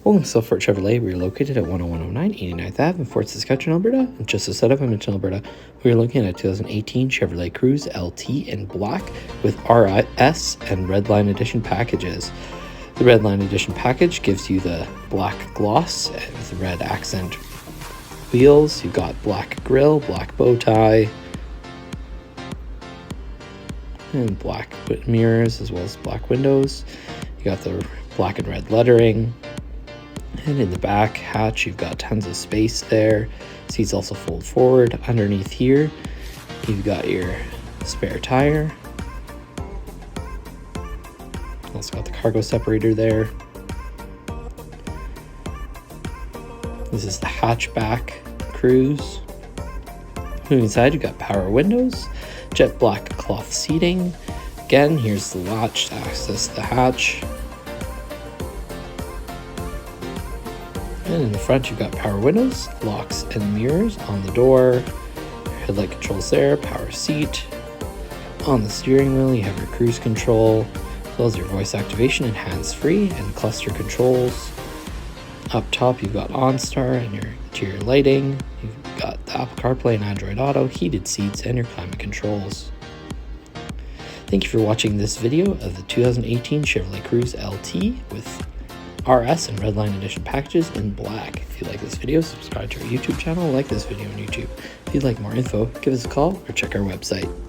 Welcome to Fort Chevrolet. We are located at 10109 89th Ave in Fort Saskatchewan, Alberta. And just a setup, Edmonton, Alberta. We are looking at a 2018 Chevrolet Cruze LT in black with RS and Redline Edition packages. The Redline Edition package gives you the black gloss and the red accent wheels. You've got black grille, black bow tie, and black mirrors, as well as black windows. You got the black and red lettering. And in the back hatch, you've got tons of space there. Seats also fold forward. Underneath here, you've got your spare tire. Also got the cargo separator there. This is the hatchback Cruze. Moving inside, you've got power windows, jet black cloth seating. Again, here's the latch to access the hatch. And in the front, you've got power windows, locks, and mirrors on the door. Headlight controls there, power seat. On the steering wheel, you have your cruise control, as well as your voice activation and hands-free and cluster controls. Up top, you've got OnStar and your interior lighting. You've got the Apple CarPlay and Android Auto, heated seats, and your climate controls. Thank you for watching this video of the 2018 Chevrolet Cruze LT with RS and Redline Edition packages in black. If you like this video, subscribe to our YouTube channel, like this video on YouTube. If you'd like more info, give us a call or check our website.